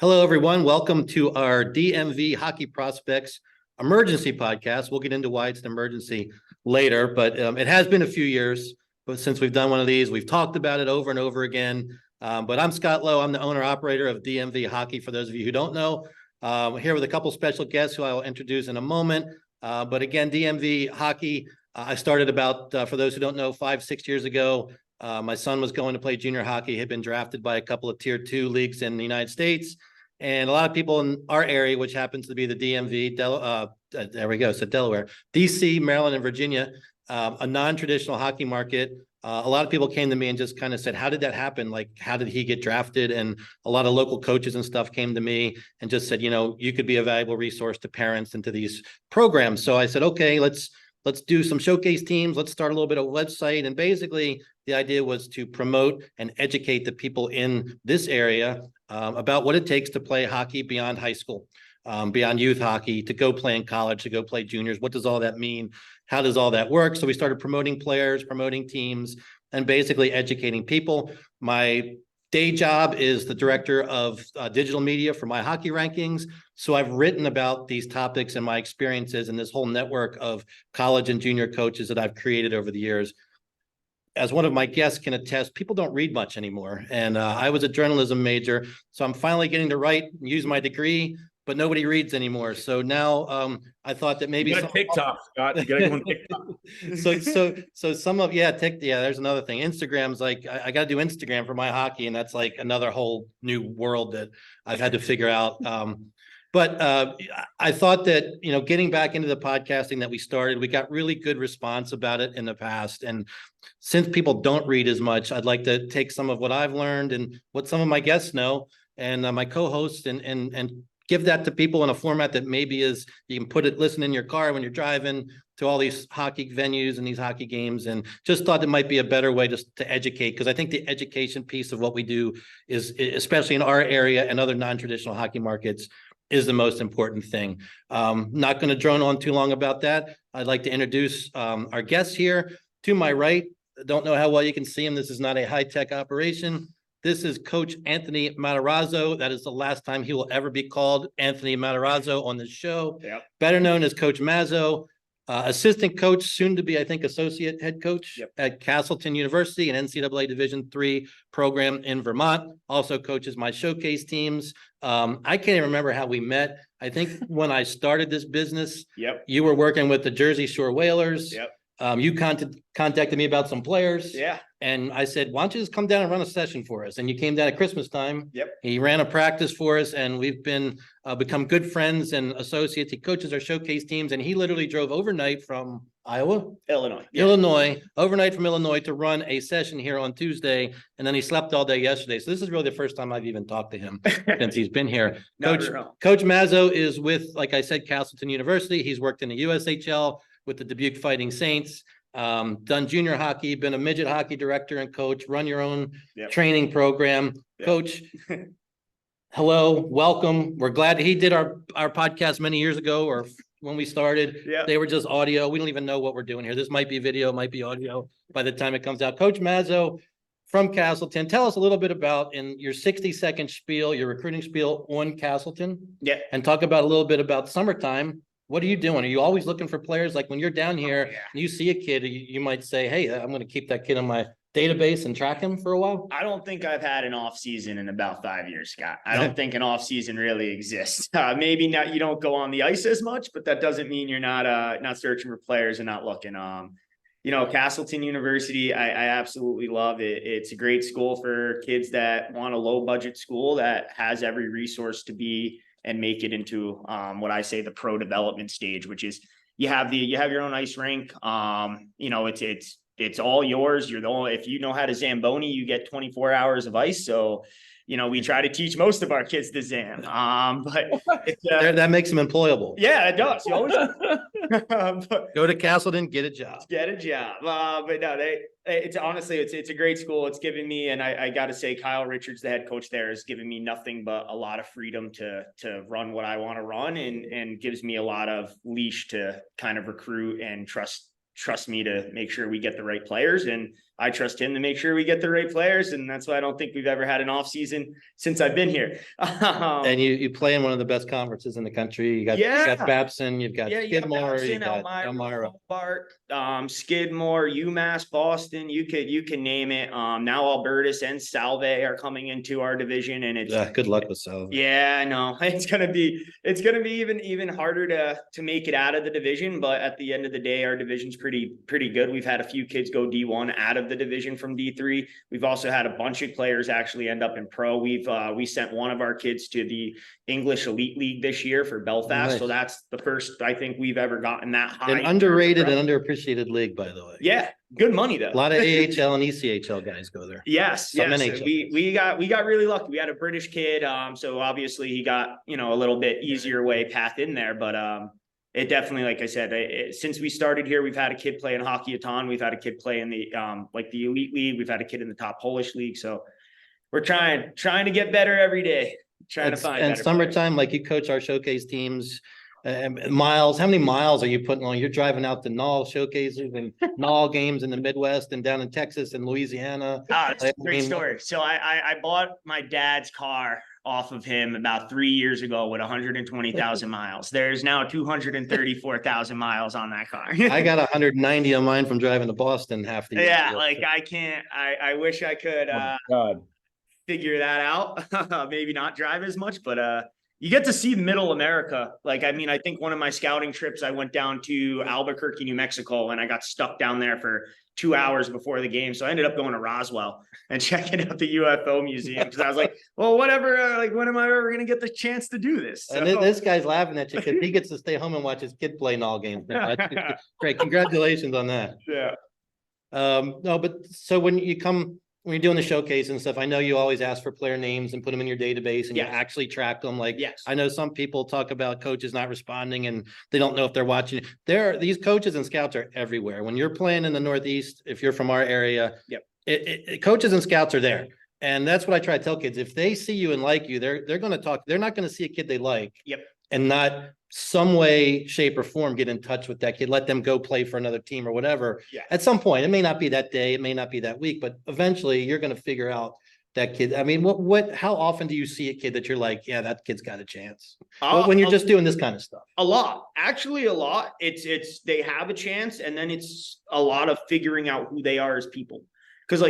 Hello, everyone. Welcome to our DMV Hockey Prospects emergency podcast. We'll get into why it's an emergency later, but it has been a few years since we've done one of these. We've talked about it over and over again. But I'm Scott Lowe. I'm the owner-operator of DMV Hockey, for those of you who don't know. Here with a couple special guests who I will introduce in a moment. But again, DMV Hockey, I started about, for those who don't know, 5-6 years ago. My son was going to play junior hockey, had been drafted by a couple of tier 2 leagues in the United States. And a lot of people in our area, which happens to be the DMV, there we go, so Delaware, DC, Maryland, and Virginia, a non-traditional hockey market. A lot of people came to me and just kind of said, how did that happen? Like, how did he get drafted? And a lot of local coaches and stuff came to me and just said, you know, you could be a valuable resource to parents and to these programs. So I said, okay, let's do some showcase teams. Let's start a little bit of a website. And basically the idea was to promote and educate the people in this area about what it takes to play hockey beyond high school, beyond youth hockey, to go play in college, to go play juniors. What does all that mean? How does all that work? So we started promoting players, promoting teams, and basically educating people. My day job is the director of digital media for My Hockey Rankings. So I've written about these topics and my experiences and this whole network of college and junior coaches that I've created over the years. As one of my guests can attest, people don't read much anymore. And I was a journalism major, so I'm finally getting to write and use my degree, but nobody reads anymore. So now I thought that maybe TikTok, Scott. You gotta go on TikTok. so some of there's another thing. Instagram's like I got to do Instagram for My Hockey, and that's like another whole new world that I've had to figure out. But I thought that, you know, getting back into the podcasting that we started, we got really good response about it in the past. And since people don't read as much, I'd like to take some of what I've learned and what some of my guests know and my co-hosts and give that to people in a format that maybe is, you can listen in your car when you're driving to all these hockey venues and these hockey games, and just thought it might be a better way to educate, because I think the education piece of what we do is, especially in our area and other non-traditional hockey markets, is the most important thing. Not going to drone on too long about that. I'd like to introduce our guests here. To my right, don't know how well you can see him. This is not a high-tech operation. This is Coach Anthony Matarazzo. That is the last time he will ever be called Anthony Matarazzo on this show. Yep. Better known as Coach Mazzo. Assistant coach, soon to be, I think, associate head coach at Castleton University, an NCAA Division D3 program in Vermont. Also coaches my showcase teams. I can't even remember how we met. I think when I started this business, you were working with the Jersey Shore Whalers. You contacted me about some players. And I said, why don't you just come down and run a session for us? And you came down at Christmas time. He ran a practice for us, and we've become good friends and associates. He coaches our showcase teams, and he literally drove overnight from Illinois, overnight from Illinois to run a session here on Tuesday. And then he slept all day yesterday. So this is really the first time I've even talked to him since he's been here. Coach Mazzo is with, like I said, Castleton University. He's worked in the USHL with the Dubuque Fighting Saints, done junior hockey, been a midget hockey director and coach, run your own training program. Coach, hello, welcome. We're glad he did our podcast many years ago, or when we started. They were just audio. We don't even know what we're doing here. This might be video, might be audio by the time it comes out. Coach Mazzo from Castleton, tell us a little bit about, in your 60-second spiel, your recruiting spiel on Castleton. And talk about a little bit about summertime. What are you doing? Are you always looking for players? Like when you're down here and you see a kid, you might say, hey, I'm going to keep that kid on my database and track him for a while. I don't think I've had an off season in about 5 years, Scott. I don't think an off season really exists. Maybe not, you don't go on the ice as much, but that doesn't mean you're not searching for players and not looking. You know, Castleton University, I absolutely love it. It's a great school for kids that want a low budget school that has every resource to be and make it into what I say the pro development stage, which is you have your own ice rink. You know, it's all yours. You're the only, if you know how to Zamboni, you get 24 hours of ice. So, you know, we try to teach most of our kids to Zam. But that makes them employable. Yeah, it does. You always go to Castleton, get a job. But no, it's honestly, it's a great school. It's given me, and I got to say, Kyle Richards, the head coach there, has given me nothing but a lot of freedom to run what I want to run, and gives me a lot of leash to kind of recruit and trust me to make sure we get the right players. And I trust him to make sure we get the right players. And that's why I don't think we've ever had an off season since I've been here. And you play in one of the best conferences in the country. You got Babson, you've got Skidmore, you got Elmira. Skidmore, UMass, Boston, you can name it. Now Albertus and Salve are coming into our division, and it's good luck with Salve. Yeah, I know. It's gonna be even harder to make it out of the division, but at the end of the day, our division's pretty good. We've had a few kids go D1 out of the division from D3. We've also had a bunch of players actually end up in pro. We sent one of our kids to the English Elite League this year for Belfast. Nice. So that's the first I think we've ever gotten that high. An underrated and underappreciated league, by the way. Yeah, good money though. A lot of AHL and ECHL guys go there. Yes. We got really lucky. We had a British kid, so obviously he got a little bit easier way path in there, but it definitely, like I said, since we started here, we've had a kid play in Hockey-A-Ton. We've had a kid play in the the Elite League. We've had a kid in the top Polish league. So we're trying to get better every day. Trying to find. And summertime, like you coach our showcase teams. Miles, how many miles are you putting on? You're driving out to NAL showcases and NAL games in the Midwest and down in Texas and Louisiana. It's a great story. So I bought my dad's car off of him about 3 years ago with 120,000 miles. There's now 234,000 miles on that car. I got 190 on mine from driving to Boston half the year. Yeah, I wish I could figure that out. Maybe not drive as much, but you get to see middle America. I think one of my scouting trips, I went down to Albuquerque, New Mexico, and I got stuck down there for 2 hours before the game. So I ended up going to Roswell and checking out the UFO museum because I was like, well, whatever. When am I ever going to get the chance to do this? So. And this guy's laughing at you because he gets to stay home and watch his kid play in all games. Great. Congratulations on that. Yeah. No, but so when you're doing the showcase and stuff, I know you always ask for player names and put them in your database and you actually track them. I know some people talk about coaches not responding and they don't know if they're watching. These coaches and scouts are everywhere. When you're playing in the Northeast, if you're from our area, coaches and scouts are there. And that's what I try to tell kids. If they see you and like you, they're going to talk. They're not going to see a kid they like and not some way, shape, or form get in touch with that kid, let them go play for another team or whatever. At some point, it may not be that day, it may not be that week, but eventually you're going to figure out that kid. I mean, how often do you see a kid that you're like, yeah, that kid's got a chance when you're just doing this kind of stuff? A lot, actually a lot. It's they have a chance. And then it's a lot of figuring out who they are as people. Cause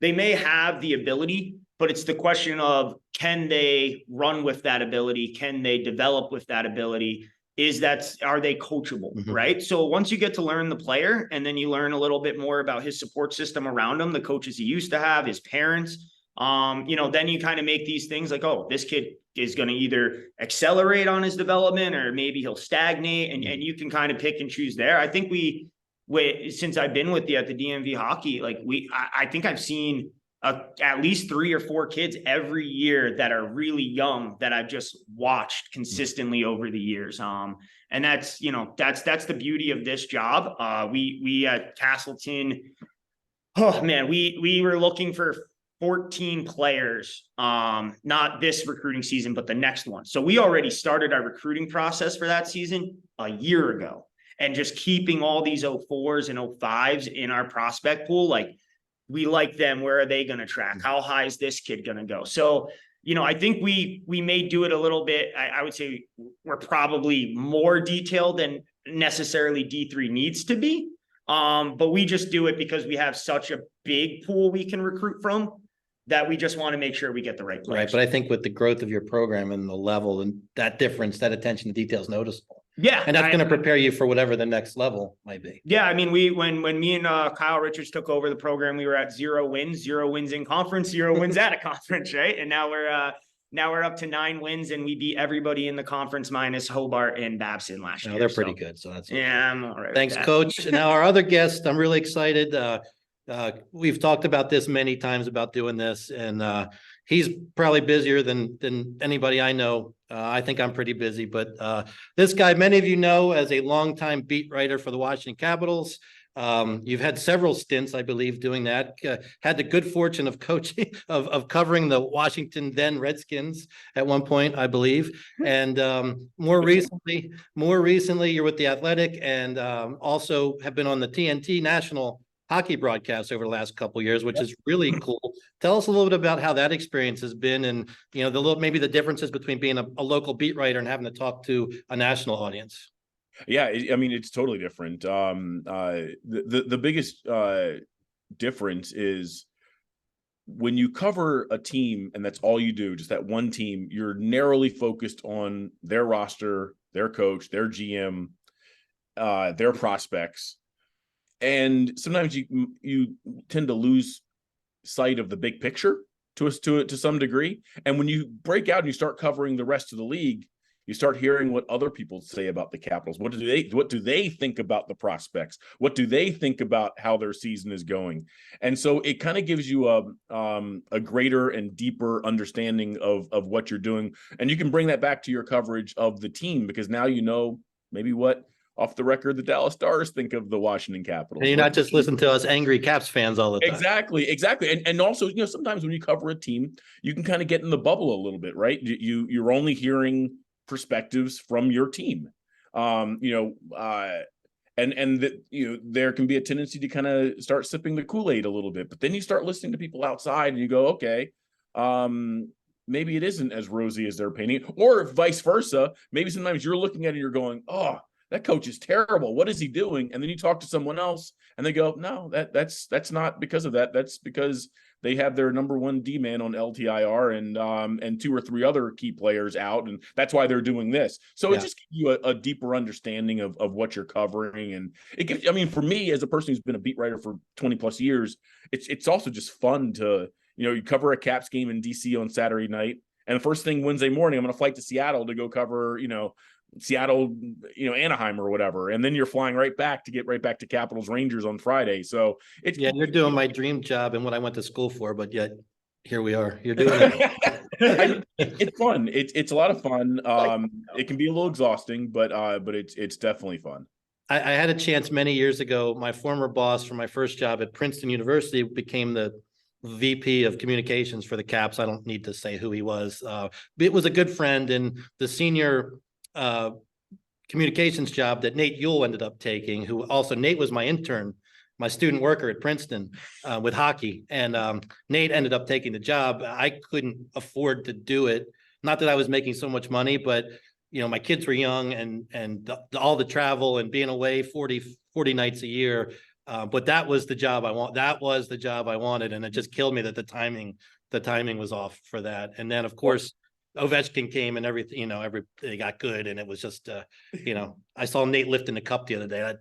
they may have the ability, but it's the question of, can they run with that ability? Can they develop with that ability? Are they coachable? Mm-hmm. Right. So once you get to learn the player and then you learn a little bit more about his support system around him, the coaches he used to have, his parents, then you kind of make these things like, oh, this kid is going to either accelerate on his development or maybe he'll stagnate and you can kind of pick and choose there. I think since I've been with you at the DMV hockey, I think I've seen at least 3 or 4 kids every year that are really young that I've just watched consistently over the years. And that's the beauty of this job. We at Castleton, oh man, we were looking for 14 players, not this recruiting season, but the next one. So we already started our recruiting process for that season a year ago. And just keeping all these 04s and 05s in our prospect pool, we like them. Where are they going to track? How high is this kid going to go? So, I think we may do it a little bit. I would say we're probably more detailed than necessarily D3 needs to be. But we just do it because we have such a big pool we can recruit from that we just want to make sure we get the right players. Right. But I think with the growth of your program and the level and that difference, that attention to detail is noticeable. Yeah. And that's going to prepare you for whatever the next level might be. Yeah. I mean, when me and Kyle Richards took over the program, we were at 0 wins in conference, 0 wins at a conference. Right. And now we're up to 9 wins and we beat everybody in the conference minus Hobart and Babson last year. They're pretty good. So that's okay. Yeah, I'm all right. Thanks, Coach. Now our other guest, I'm really excited. We've talked about this many times about doing this, and he's probably busier than anybody I know. I think I'm pretty busy, but this guy, many of you know as a longtime beat writer for the Washington Capitals. You've had several stints, I believe, doing that. Had the good fortune of coaching, of covering the Washington then Redskins at one point, I believe. And more recently, you're with the Athletic and also have been on the TNT National hockey broadcasts over the last couple of years, which is really cool. Tell us a little bit about how that experience has been, and maybe the differences between being a local beat writer and having to talk to a national audience. Yeah, I mean, it's totally different. The biggest difference is when you cover a team and that's all you do, just that one team, you're narrowly focused on their roster, their coach, their GM, their prospects. And sometimes you tend to lose sight of the big picture to some degree. And when you break out and you start covering the rest of the league, you start hearing what other people say about the Capitals. What do they think about the prospects? What do they think about how their season is going? And so it kind of gives you a greater and deeper understanding of what you're doing. And you can bring that back to your coverage of the team, because now you know maybe what, off the record, the Dallas Stars think of the Washington Capitals. And you're not just listening to us angry Caps fans all the time. Exactly. And also, sometimes when you cover a team, you can kind of get in the bubble a little bit, right? You're only hearing perspectives from your team. There can be a tendency to kind of start sipping the Kool-Aid a little bit, but then you start listening to people outside and you go, okay, maybe it isn't as rosy as they're painting, or vice versa. Maybe sometimes you're looking at it and you're going, oh, that coach is terrible. What is he doing? And then you talk to someone else and they go, no, that's not because of that. That's because they have their number one D man on LTIR and 2 or 3 other key players out. And that's why they're doing this. So it just gives you a deeper understanding of what you're covering. And it gives, for me, as a person who's been a beat writer for 20 plus years, it's also just fun to, you cover a Caps game in DC on Saturday night. And the first thing Wednesday morning, I'm going to fly to Seattle to go cover, Seattle, Anaheim or whatever. And then you're flying right back to get right back to Capitals Rangers on Friday. So it's you're doing my dream job and what I went to school for, but yet here we are. You're doing it. It's fun. It's a lot of fun. It can be a little exhausting, but it's definitely fun. I had a chance many years ago. My former boss from my first job at Princeton University became the VP of communications for the Caps. I don't need to say who he was. It was a good friend, and the senior communications job that Nate Yule ended up taking, Nate was my intern, my student worker at Princeton with hockey. And Nate ended up taking the job. I couldn't afford to do it. Not that I was making so much money, but my kids were young and all the travel and being away 40 nights a year. But that was the job I want. That was the job I wanted. And it just killed me that the timing was off for that. And then of course, Ovechkin came and everything, they got good. And it was just, I saw Nate lifting the cup the other day. I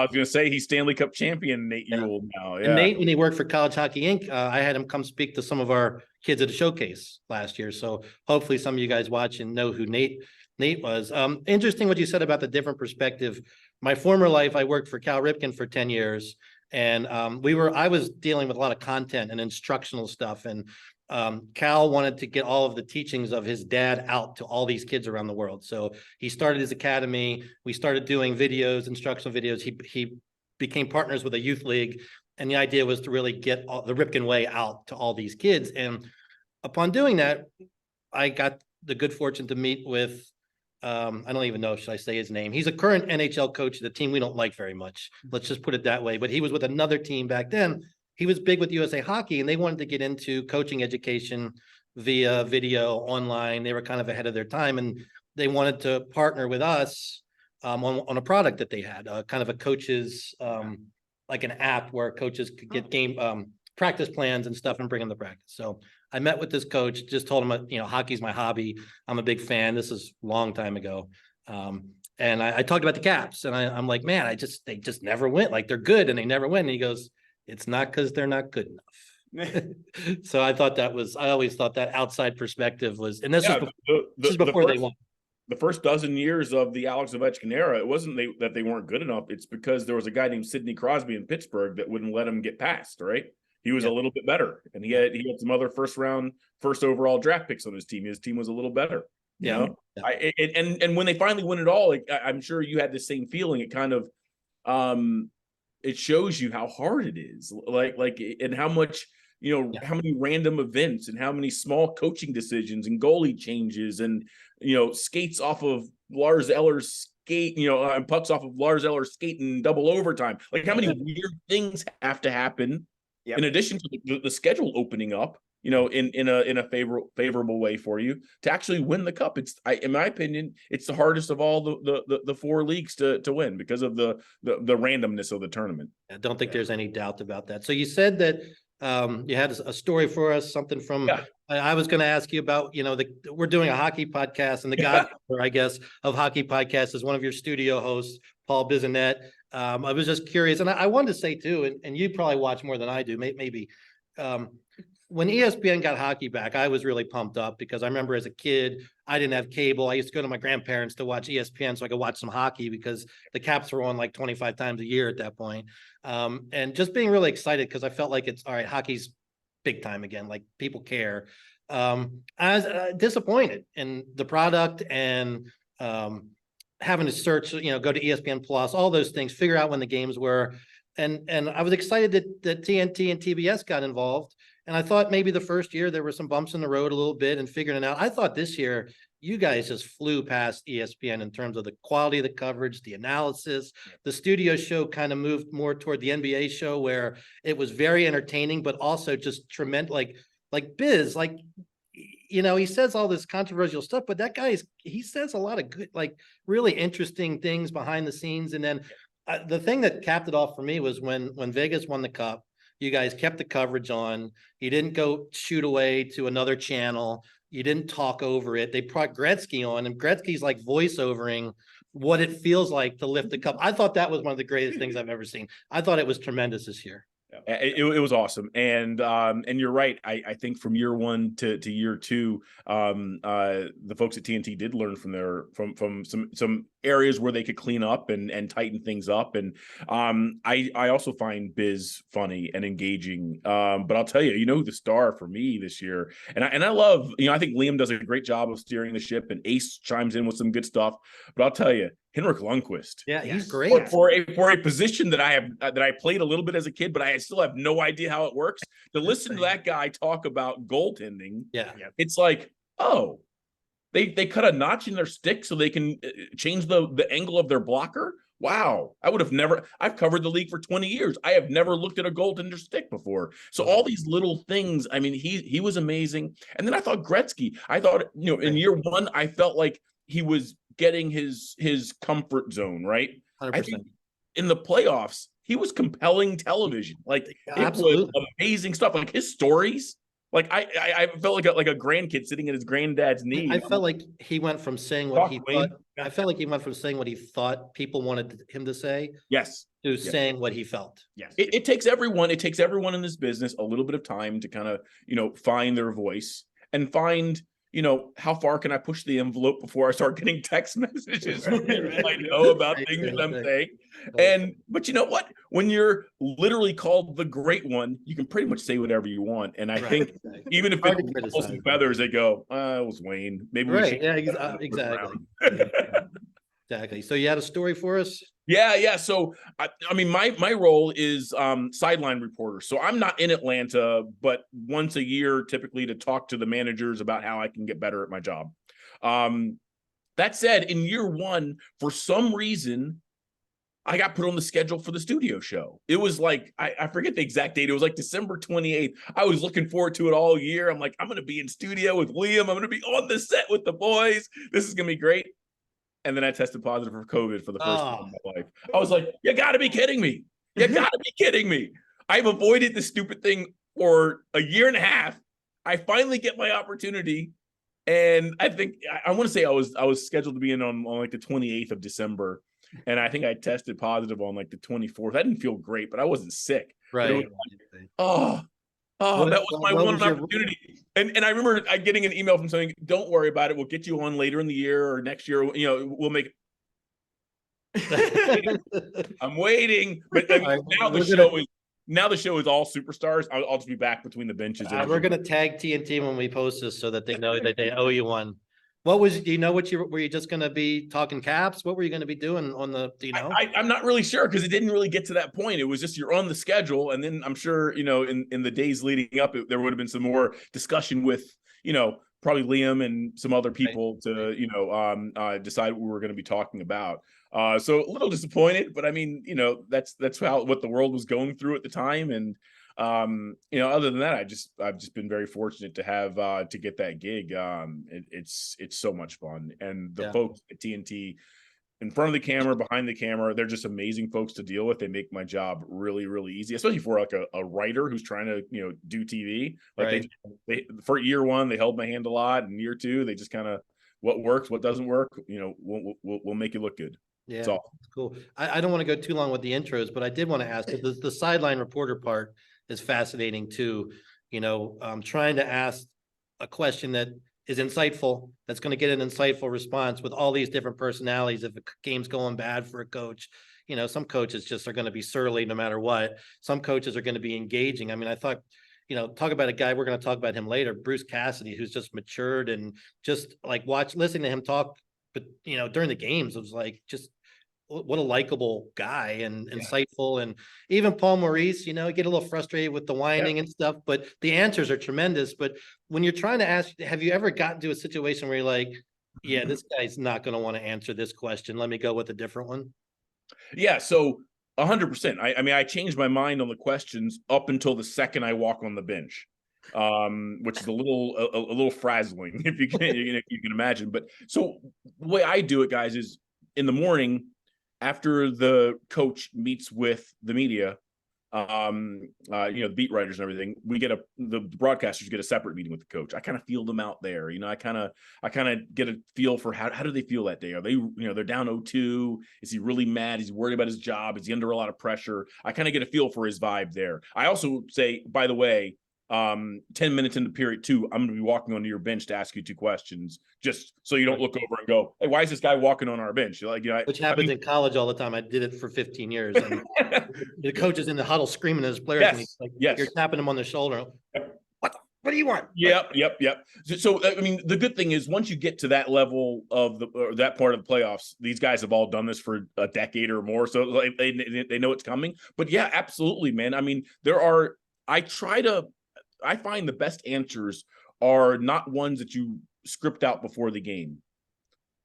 was going to say he's Stanley Cup champion, Nate Yule now. Yeah. And Nate, when he worked for College Hockey Inc., I had him come speak to some of our kids at a showcase last year. So hopefully some of you guys watch and know who Nate was. Interesting what you said about the different perspective. My former life, I worked for Cal Ripken for 10 years. And I was dealing with a lot of content and instructional stuff. And Cal wanted to get all of the teachings of his dad out to all these kids around the world. So he started his academy. We started doing videos, instructional videos. He became partners with a youth league. And the idea was to really get the Ripken way out to all these kids. And upon doing that, I got the good fortune to meet with, I don't even know, should I say his name? He's a current NHL coach of the team we don't like very much. Let's just put it that way. But he was with another team back then. He was big with USA Hockey, and they wanted to get into coaching education via video online. They were kind of ahead of their time, and they wanted to partner with us on a product that they had, kind of a coaches, like an app where coaches could get game practice plans and stuff and bring them to practice. So I met with this coach, just told him, hockey's my hobby. I'm a big fan. This is a long time ago. And I talked about the Caps, and I'm like, man, they just never win. Like, they're good and they never win. And he goes, it's not because they're not good enough. So I always thought that outside perspective was, and this was before they won. The first dozen years of the Alex Ovechkin era, it wasn't that they weren't good enough. It's because there was a guy named Sidney Crosby in Pittsburgh that wouldn't let him get past, right? He was a little bit better, and he had some other first overall draft picks on his team. His team was a little better. And when they finally win it all, I'm sure you had the same feeling. It kind of it shows you how hard it is, and how much, how many random events and how many small coaching decisions and goalie changes and, skates off of Lars Eller's skate, pucks off of Lars Eller's skate in double overtime. Like how many weird things have to happen in addition to the schedule opening up, in a favorable way for you to actually win the cup. In my opinion, it's the hardest of all the four leagues to win because of the randomness of the tournament. I don't think there's any doubt about that. So you said that you had a story for us, something from, I was going to ask you about, we're doing a hockey podcast, and the godfather, I guess, of hockey podcasts is one of your studio hosts, Paul Bissonnette. I was just curious, and I wanted to say too, and you probably watch more than I do, maybe. When ESPN got hockey back, I was really pumped up because I remember as a kid, I didn't have cable. I used to go to my grandparents to watch ESPN so I could watch some hockey because the Caps were on like 25 times a year at that point. And just being really excited because I felt like it's all right, hockey's big time again, like people care. I was disappointed in the product and having to search, go to ESPN Plus, all those things, figure out when the games were. And I was excited that TNT and TBS got involved. And I thought maybe the first year there were some bumps in the road a little bit and figuring it out. I thought this year you guys just flew past ESPN in terms of the quality of the coverage, the analysis. The studio show kind of moved more toward the NBA show where it was very entertaining, but also just tremendous, like Biz, he says all this controversial stuff, but that guy he says a lot of good, like really interesting things behind the scenes. And then the thing that capped it off for me was when Vegas won the cup. You guys kept the coverage on. You didn't go shoot away to another channel. You didn't talk over it. They brought Gretzky on, and Gretzky's like voiceovering what it feels like to lift the cup. I thought that was one of the greatest things I've ever seen. I thought it was tremendous this year. It was awesome. And you're right. I think from year one to year two, the folks at TNT did learn from some areas where they could clean up and tighten things up. And I also find Biz funny and engaging. But I'll tell you, who the star for me this year, and I love, I think Liam does a great job of steering the ship, and Ace chimes in with some good stuff. But I'll tell you, Henrik Lundqvist. Yeah, he's great. For a position that I played a little bit as a kid, but I still have no idea how it works. To listen to that guy talk about goaltending, it's like, oh, they cut a notch in their stick so they can change the angle of their blocker. Wow, I would have never. I've covered the league for 20 years. I have never looked at a goaltender stick before. So all these little things. I mean, he was amazing. And then I thought Gretzky. I thought in year one, I felt like he was getting his comfort zone, right? 100%. I think in the playoffs, he was compelling television. Like it was amazing stuff. Like his stories. Like I felt like a grandkid sitting at his granddad's knee. I felt like he went from saying what he thought. I felt like he went from saying what he thought people wanted him to say. Yes. To saying what he felt. Yes. It takes everyone in this business a little bit of time to kind of, find their voice and find, how far can I push the envelope before I start getting text messages from people I know about things that I'm saying. But you know what? When you're literally called the great one, you can pretty much say whatever you want. And I think even if it's ruffles and feathers, they go, it was Wayne. Maybe we should. Yeah, exactly. Exactly. So you had a story for us? Yeah. So, I mean, my role is sideline reporter. So I'm not in Atlanta, but once a year, typically to talk to the managers about how I can get better at my job. That said, in year one, for some reason, I got put on the schedule for the studio show. It was like, I forget the exact date. It was like December 28th. I was looking forward to it all year. I'm like, I'm going to be in studio with Liam. I'm going to be on the set with the boys. This is going to be great. And then I tested positive for COVID for the first time in my life. I was like, you got to be kidding me. You got to be kidding me. I've avoided this stupid thing for a year and a half. I finally get my opportunity. And I think, I want to say I was scheduled to be in on like the 28th of December. And I think I tested positive on like the 24th. I didn't feel great, but I wasn't sick. Right. That was my one opportunity. And I remember getting an email from saying, don't worry about it. We'll get you on later in the year or next year. We'll make it. I'm waiting. But now the show is all superstars. I'll just be back between the benches. We're going to tag TNT when we post this so that they know that they owe you one. Were you just going to be talking Caps? What were you going to be doing on the, I'm not really sure because it didn't really get to that point. It was just, you're on the schedule. And then I'm sure, in the days leading up, there would have been some more discussion with, probably Liam and some other people to, decide what we were going to be talking about. So a little disappointed, but I mean, that's what the world was going through at the time. And, other than that, I've just been very fortunate to have, to get that gig. It's so much fun. And the folks at TNT, in front of the camera, behind the camera, they're just amazing folks to deal with. They make my job really, really easy, especially for like a writer who's trying to, do TV. Like they for year one, they held my hand a lot, and year two, they just kind of what works, what doesn't work, we'll make you look good. Yeah, cool. I don't want to go too long with the intros, but I did want to ask the sideline reporter part is fascinating too. I'm trying to ask a question that is insightful, that's going to get an insightful response with all these different personalities. If a game's going bad for a coach, some coaches just are going to be surly no matter what. Some coaches are going to be engaging. I mean, I thought, talk about a guy, we're going to talk about him later, Bruce Cassidy, who's just matured and just like listening to him talk, but during the games, it was like, just what a likable guy and insightful. And even Paul Maurice, get a little frustrated with the whining and stuff, but the answers are tremendous. But when you're trying to ask, have you ever gotten to a situation where you're like, yeah, this guy's not going to want to answer this question, let me go with a different one? Yeah. So 100%. I mean, I changed my mind on the questions up until the second I walk on the bench, which is a little frazzling if you can imagine. But so the way I do it, guys, is in the morning, after the coach meets with the media, the beat writers and everything, the broadcasters get a separate meeting with the coach. I kind of feel them out there. I kind of get a feel for how do they feel that day? Are they, they're down 0-2? Is he really mad? Is he worried about his job? Is he under a lot of pressure? I kind of get a feel for his vibe there. I also say, by the way, 10 minutes into period 2, I'm going to be walking onto your bench to ask you 2 questions, just so you don't look over and go, hey, why is this guy walking on our bench? Which happens in college all the time. I did it for 15 years. And the coach is in the huddle screaming at his players. Yes. And he's like, yes. You're tapping him on the shoulder. What do you want? Yep. So, I mean, the good thing is once you get to that level of that part of the playoffs, these guys have all done this for a decade or more. So they know it's coming. But yeah, absolutely, man. I mean, I find the best answers are not ones that you script out before the game.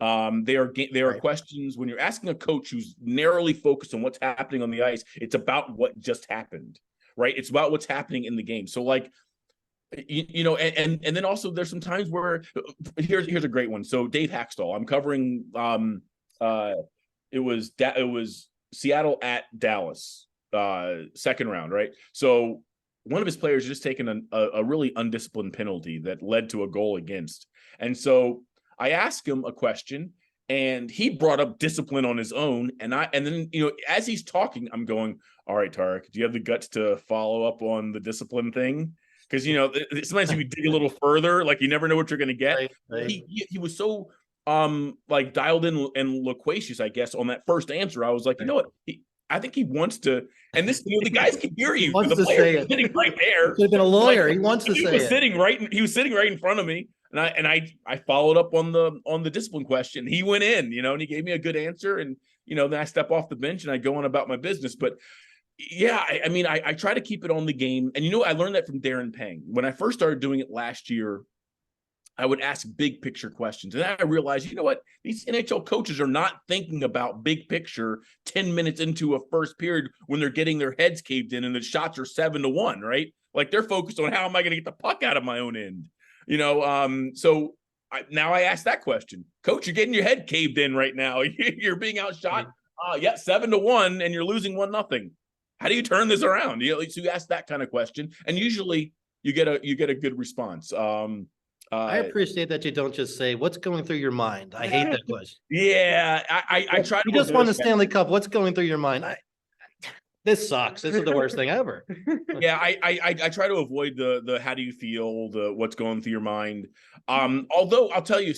They are questions when you're asking a coach who's narrowly focused on what's happening on the ice. It's about what just happened, right? It's about what's happening in the game. So like, and then also there's some times where here's a great one. So Dave Haxtell, I'm covering, it was Seattle at Dallas, second round, right? So one of his players just taken a really undisciplined penalty that led to a goal against. And so I asked him a question and he brought up discipline on his own. And then, as he's talking, I'm going, all right, Tarik, do you have the guts to follow up on the discipline thing? Because, sometimes you dig a little further, like you never know what you're going to get. Right. He was so dialed in and loquacious, I guess, on that first answer. I was like, you know what? I think he wants to, and this, the guys can hear you. The player is sitting right there. He could have been a lawyer. He wants to say it. He was sitting right in front of me, and I followed up on the discipline question. He went in, and he gave me a good answer, and then I step off the bench and I go on about my business. But yeah, I mean, I try to keep it on the game, and I learned that from Darren Pang when I first started doing it last year. I would ask big picture questions. And I realized, these NHL coaches are not thinking about big picture 10 minutes into a first period when they're getting their heads caved in and the shots are 7-1, right? Like they're focused on how am I going to get the puck out of my own end? So now I ask that question. Coach, you're getting your head caved in right now. You're being outshot. 7-1 and you're losing 1-0. How do you turn this around? So you ask that kind of question. And usually you get a good response. I appreciate that you don't just say, what's going through your mind? I hate that question. Yeah, I try to. You just won the Stanley Cup. What's going through your mind? This sucks. This is the worst thing ever. Yeah, I try to avoid the how do you feel, the what's going through your mind. Although I'll tell you,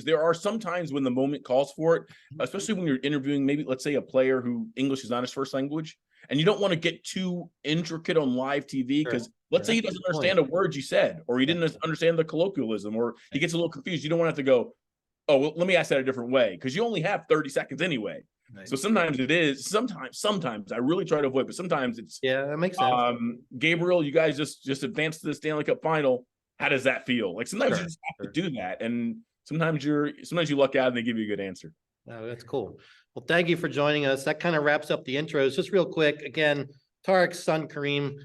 there are some times when the moment calls for it, especially when you're interviewing, maybe let's say a player who English is not his first language, and you don't want to get too intricate on live TV because let's say he doesn't understand a word you said, or he didn't understand the colloquialism, or he gets a little confused. You don't want to have to go, oh, well, let me ask that a different way, because you only have 30 seconds anyway. Right. So sometimes I really try to avoid, but sometimes it's that makes sense. Gabriel, you guys just advanced to the Stanley Cup final. how does that feel? Like sometimes Sure, you just have to do that. And sometimes you luck out and they give you a good answer. Oh, that's cool. Well, thank you for joining us. That kind of wraps up the intros. Just real quick, again, Tarik's son, Kareem,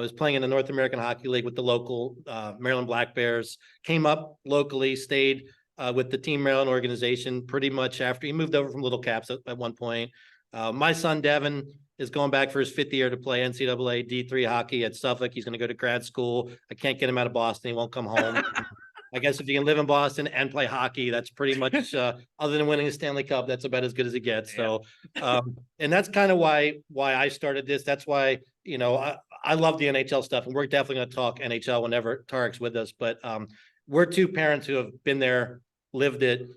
is playing in the North American Hockey League with the local Maryland Black Bears, came up locally, stayed with the Team Maryland organization pretty much after he moved over from Little Caps at one point. My son, Devin, is going back for his 5th year to play NCAA D3 hockey at Suffolk. He's going to go to grad school. I can't get him out of Boston. He won't come home. I guess if you can live in Boston and play hockey, that's pretty much, other than winning a Stanley Cup, that's about as good as it gets. So, and that's kind of why I started this. That's why, I love the NHL stuff, and we're definitely going to talk NHL whenever Tarik's with us. But we're two parents who have been there, lived it.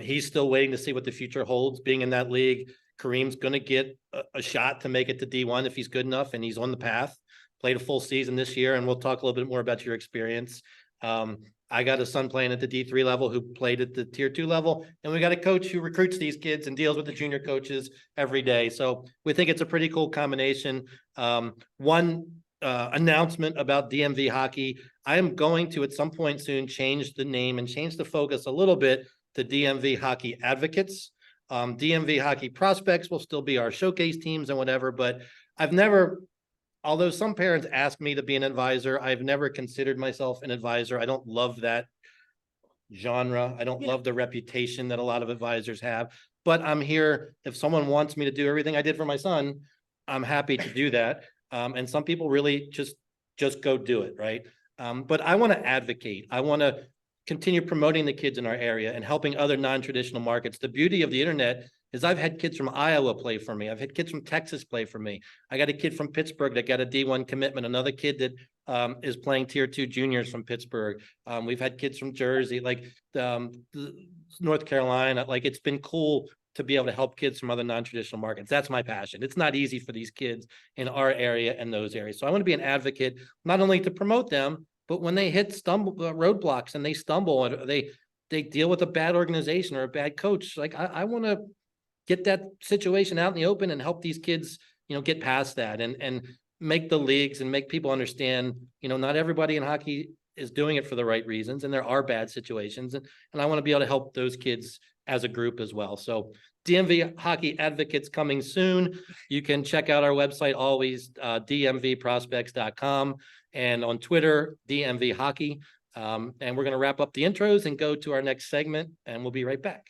He's still waiting to see what the future holds being in that league. Kareem's going to get a shot to make it to D1 if he's good enough, and he's on the path. Played a full season this year, and we'll talk a little bit more about your experience. I got a son playing at the D3 level who played at the tier 2 level. And we got a coach who recruits these kids and deals with the junior coaches every day. So we think it's a pretty cool combination. One announcement about DMV hockey. I am going to, at some point soon, change the name and change the focus a little bit to DMV Hockey Advocates. DMV Hockey Prospects will still be our showcase teams and whatever, but although some parents ask me to be an advisor, I've never considered myself an advisor. I don't love that genre. I don't love the reputation that a lot of advisors have, but I'm here. If someone wants me to do everything I did for my son, I'm happy to do that. And some people really just go do it, right? But I want to advocate. I want to continue promoting the kids in our area and helping other non-traditional markets. The beauty of the internet is I've had kids from Iowa play for me. I've had kids from Texas play for me. I got a kid from Pittsburgh that got a D1 commitment. Another kid that is playing tier 2 juniors from Pittsburgh. We've had kids from Jersey, like North Carolina. Like, it's been cool to be able to help kids from other non-traditional markets. That's my passion. It's not easy for these kids in our area and those areas. So I want to be an advocate, not only to promote them, but when they hit roadblocks and they stumble and they deal with a bad organization or a bad coach, like I want to get that situation out in the open and help these kids, get past that and make the leagues and make people understand, not everybody in hockey is doing it for the right reasons. And there are bad situations. And I want to be able to help those kids as a group as well. So DMV Hockey Advocates coming soon. You can check out our website, always dmvprospects.com, and on Twitter, DMV Hockey. And we're going to wrap up the intros and go to our next segment, and we'll be right back.